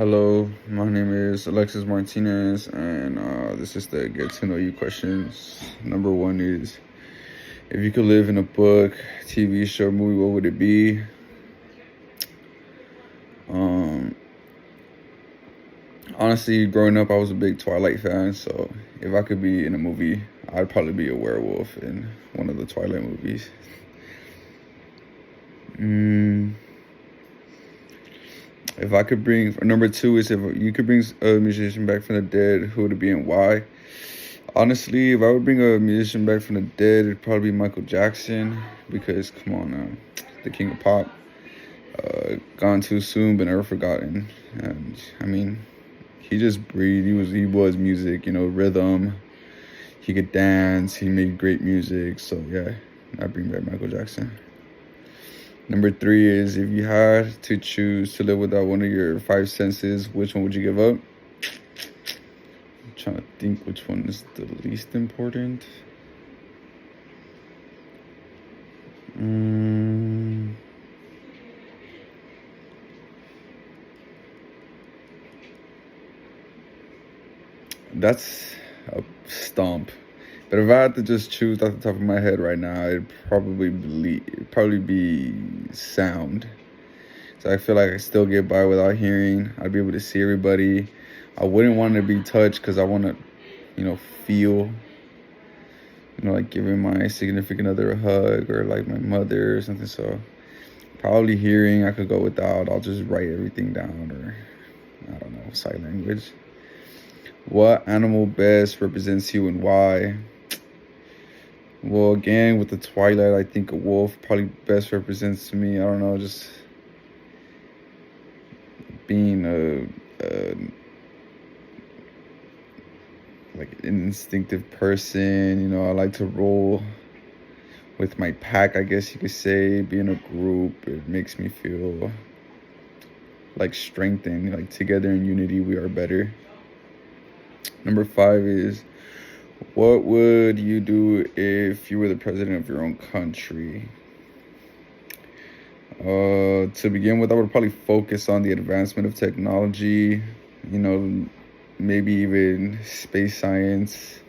Hello, my name is Alexis Martinez, and this is the get to know you questions. Number one is, if you could live in a book, TV show, movie, what would it be? Um, Honestly, growing up, I was a big Twilight fan, so if I could be in a movie, I'd probably be a werewolf in one of the Twilight movies. Mm, if I could bring, number two is if you could bring a musician back from the dead, who would it be and why? Honestly, if I would bring a musician back from the dead, it'd probably be Michael Jackson because, come on now, the king of pop. Gone too soon, but never forgotten. And I mean, he just breathed. He was music, rhythm. He could dance. He made great music. So yeah, I bring back Michael Jackson. Number three is, if you had to choose to live without one of your five senses, which one would you give up? I'm trying to think which one is the least important. That's a stomp. But if I had to just choose off the top of my head right now, it'd probably be sound. So I feel like I still get by without hearing. I'd be able to see everybody. I wouldn't want to be touched because I want to, feel, like giving my significant other a hug or like my mother or something. So probably hearing, I could go without. I'll just write everything down, or I don't know, sign language. What animal best represents you and why? Well, again, with the Twilight, I think a wolf probably best represents me. I don't know, just being a like an instinctive person. I like to roll with my pack, I guess you could say. Be in a group, it makes me feel like strengthened. Like together in unity, we are better. Number five is, what would you do if you were the president of your own country? To begin with, I would probably focus on the advancement of technology, maybe even space science,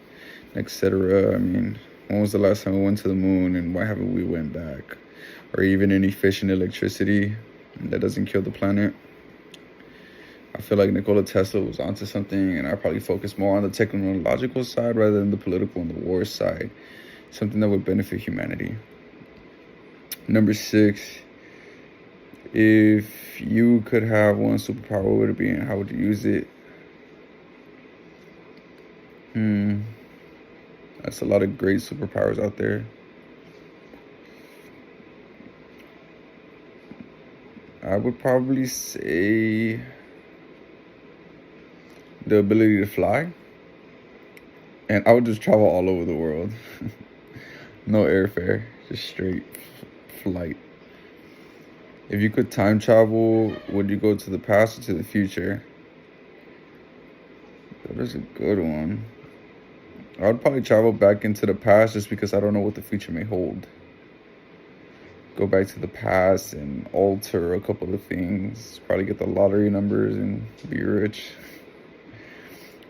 etc. I mean, when was the last time we went to the moon, and why haven't we went back? Or even any efficient electricity that doesn't kill the planet. I feel like Nikola Tesla was onto something, and I probably focus more on the technological side rather than the political and the war side. Something that would benefit humanity. Number six, if you could have one superpower, what would it be and how would you use it? That's a lot of great superpowers out there. I would probably say the ability to fly. And I would just travel all over the world. No airfare, just straight flight. If you could time travel, would you go to the past or to the future? That is a good one. I would probably travel back into the past just because I don't know what the future may hold. Go back to the past and alter a couple of things. Probably get the lottery numbers and be rich.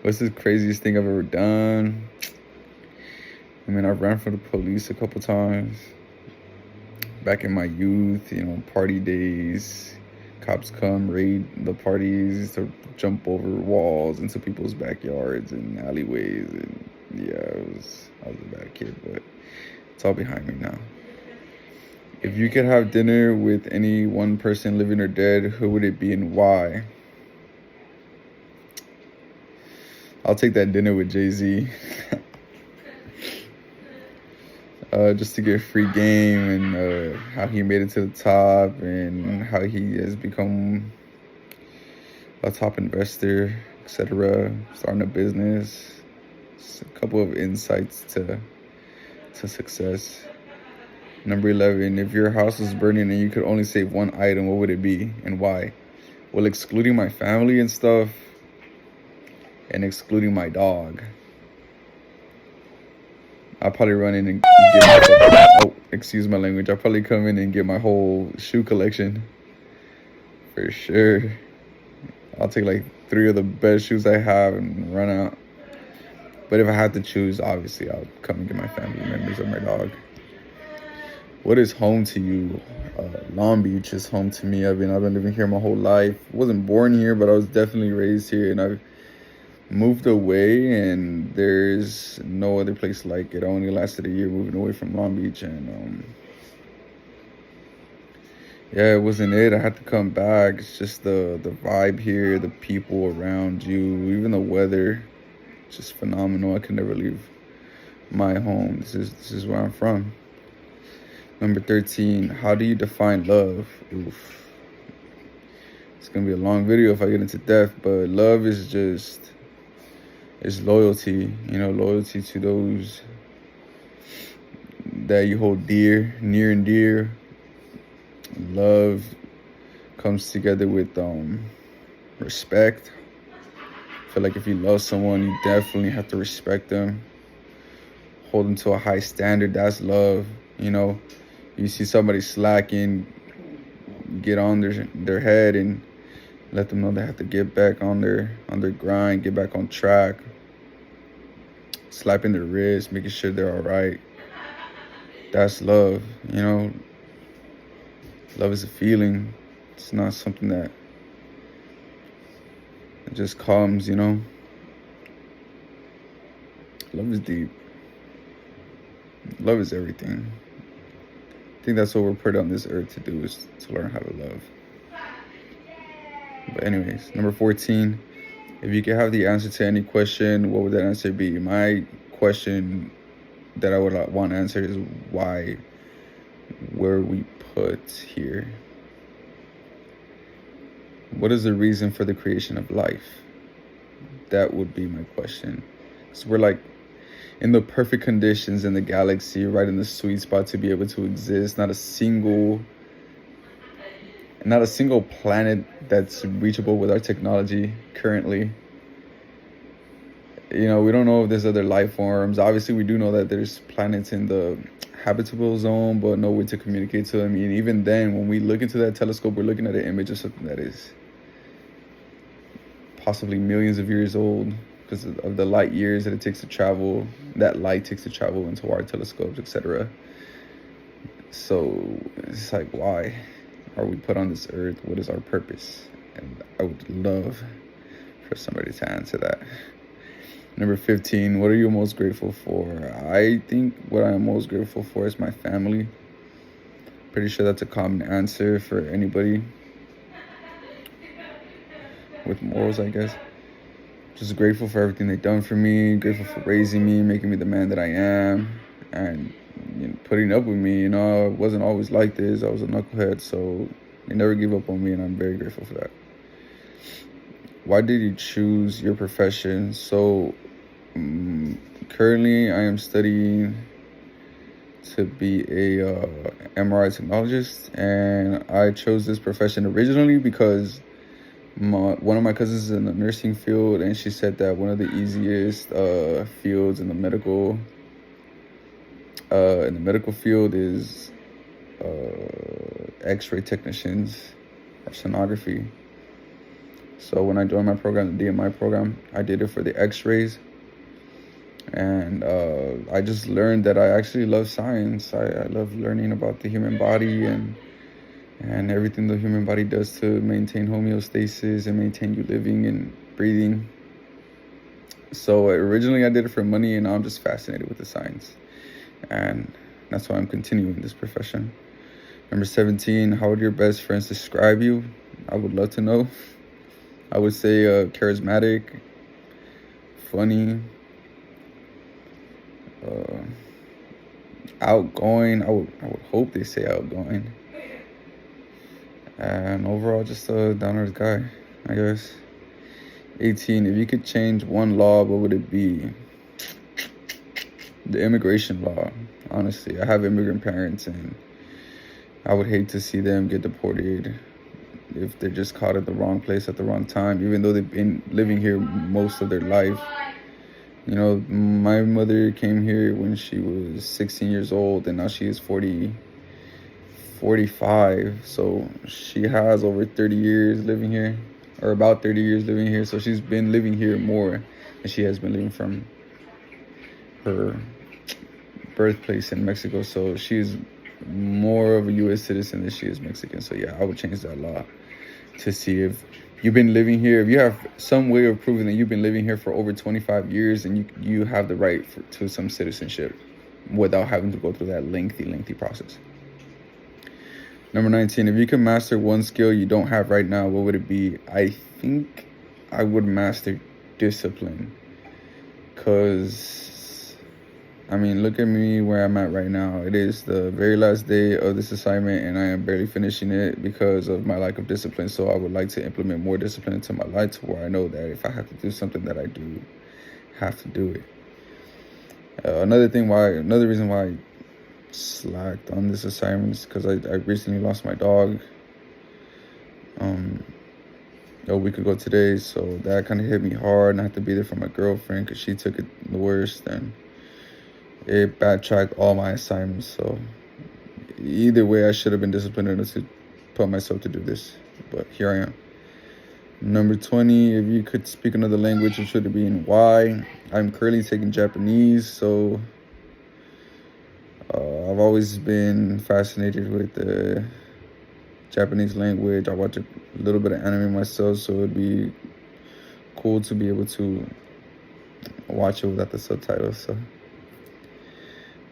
What's the craziest thing I've ever done? I mean, I ran from the police a couple times. Back in my youth, party days. Cops come, raid the parties, to jump over walls into people's backyards and alleyways. And yeah, I was a bad kid, but it's all behind me now. If you could have dinner with any one person, living or dead, who would it be and why? I'll take that dinner with Jay-Z. Just to get free game, and how he made it to the top, and how he has become a top investor, etc. Starting a business. Just a couple of insights to success. Number 11, if your house was burning and you could only save one item, what would it be and why? Well, excluding my family and stuff, and excluding my dog, I'll probably run in and get myself, excuse my language, I'll probably come in and get my whole shoe collection. For sure. I'll take like 3 of the best shoes I have and run out. But if I had to choose, obviously I'll come and get my family members or my dog. What is home to you? Long Beach is home to me. I've been living here my whole life. Wasn't born here, but I was definitely raised here, and I've moved away, and there's no other place like it. I only lasted a year moving away from Long Beach, and yeah, it wasn't it. I had to come back. It's just the vibe here, the people around you, even the weather. It's just phenomenal. I could never leave my home. This is where I'm from. Number 13, how do you define love? Oof. It's gonna be a long video if I get into depth, but love is just, it's loyalty, loyalty to those that you hold dear, near and dear. Love comes together with respect. I feel like if you love someone, you definitely have to respect them, hold them to a high standard. That's love. You see somebody slacking, get on their head and let them know they have to get back on their grind, get back on track. Slapping their wrist, making sure they're all right. That's love. Love is a feeling. It's not something that it just comes. Love is deep. Love is everything. I think that's what we're put on this earth to do, is to learn how to love. But anyways, number 14, if you could have the answer to any question, what would that answer be? My question that I would want to answer is, why were we put here? What is the reason for the creation of life? That would be my question. So we're like in the perfect conditions in the galaxy, right in the sweet spot to be able to exist. Not a single planet that's reachable with our technology currently. We don't know if there's other life forms. Obviously, we do know that there's planets in the habitable zone, but no way to communicate to them. And even then, when we look into that telescope, we're looking at an image of something that is possibly millions of years old, because of the light years that it takes to travel, that light takes to travel into our telescopes, etc. So it's like, why are we put on this earth? What is our purpose? And I would love for somebody to answer that. Number 15, what are you most grateful for? I think what I'm most grateful for is my family. Pretty sure that's a common answer for anybody with morals, I guess. Just grateful for everything they've done for me, grateful for raising me, making me the man that I am, and putting up with me. I wasn't always like this. I was a knucklehead, so they never gave up on me, and I'm very grateful for that. Why did you choose your profession? So currently I am studying to be a MRI technologist, and I chose this profession originally because one of my cousins is in the nursing field, and she said that one of the easiest fields in the medical field is X-ray technicians or sonography. So when I joined my program, the DMI program, I did it for the X-rays, and I just learned that I actually love science. I love learning about the human body and everything the human body does to maintain homeostasis and maintain you living and breathing. So originally I did it for money, and now I'm just fascinated with the science, and that's why I'm continuing this profession. Number 17, how would your best friends describe you? I would love to know. I would say charismatic, funny, outgoing. I would hope they say outgoing. And overall, just a down-to-earth guy, I guess. 18, if you could change one law, what would it be? The immigration law. Honestly, I have immigrant parents, and I would hate to see them get deported if they're just caught at the wrong place at the wrong time, even though they've been living here most of their life. My mother came here when she was 16 years old, and now she is 45. So she has over 30 years living here, or about 30 years living here. So she's been living here more than she has been living from her birthplace in Mexico. So she's more of a U.S. citizen than she is Mexican. So yeah, I would change that law to see if you've been living here. If you have some way of proving that you've been living here for over 25 years, and you have the right to some citizenship without having to go through that lengthy process. Number 19, if you could master one skill you don't have right now, what would it be? I think I would master discipline. Because, I mean, look at me where I'm at right now. It is the very last day of this assignment, and I am barely finishing it because of my lack of discipline. So I would like to implement more discipline into my life to where I know that if I have to do something, that I do have to do it. Another reason why I slacked on this assignment is because I recently lost my dog a week ago today, so that kind of hit me hard, and I had to be there for my girlfriend because she took it the worst, and it backtracked all my assignments. So either way, I should have been disciplined enough to put myself to do this, but here I am. Number 20, if you could speak another language, which would it be and why? I'm currently taking Japanese, so I've always been fascinated with the Japanese language. I watch a little bit of anime myself, so it'd be cool to be able to watch it without the subtitles. So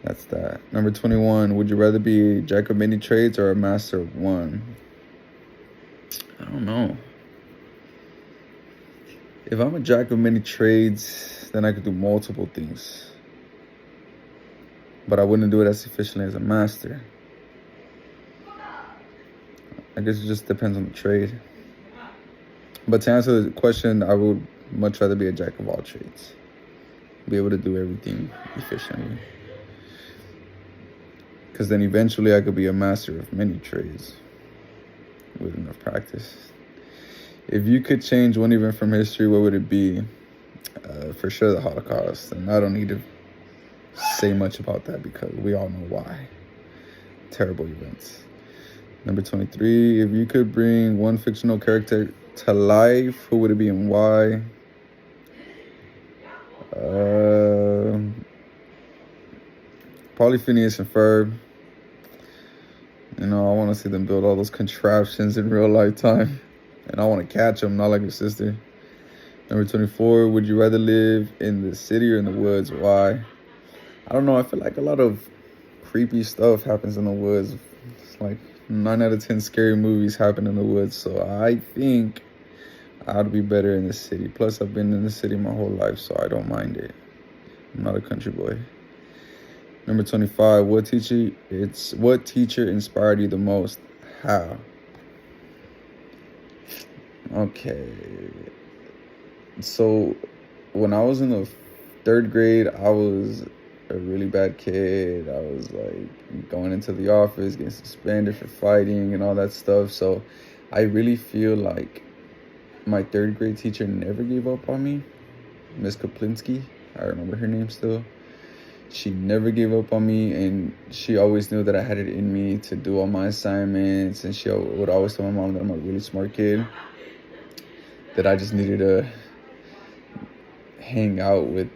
that's that. Number 21, would you rather be a jack of many trades or a master of one? I don't know. If I'm a jack of many trades, then I could do multiple things, but I wouldn't do it as efficiently as a master. I guess it just depends on the trade. But to answer the question, I would much rather be a jack of all trades. Be able to do everything efficiently. Because then eventually I could be a master of many trades with enough practice. If you could change one event from history, what would it be? For sure the Holocaust. And I don't need to say much about that because we all know why. Terrible events. Number 23, if you could bring one fictional character to life, who would it be and why? Probably Phineas and Ferb. You know, I want to see them build all those contraptions in real lifetime. And I want to catch them, not like your sister. Number 24, would you rather live in the city or in the woods? Why? I don't know. I feel like a lot of creepy stuff happens in the woods. It's like 9 out of 10 scary movies happen in the woods. So I think I'd be better in the city. Plus, I've been in the city my whole life, so I don't mind it. I'm not a country boy. Number 25, what teacher inspired you the most? How? Okay. So when I was in the 3rd grade, I was a really bad kid. I was like going into the office, getting suspended for fighting and all that stuff. So I really feel like my 3rd grade teacher never gave up on me. Miss Kaplinski, I remember her name still. She never gave up on me, and she always knew that I had it in me to do all my assignments, and she would always tell my mom that I'm a really smart kid, that I just needed to hang out with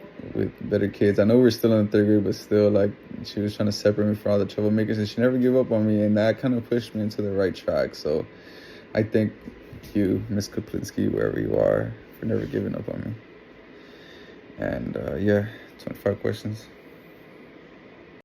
better kids. I know we're still in the 3rd grade, but still, like, she was trying to separate me from all the troublemakers, and she never gave up on me, and that kind of pushed me into the right track. So I thank you, Miss Kaplinski, wherever you are, for never giving up on me. And yeah, 25 questions.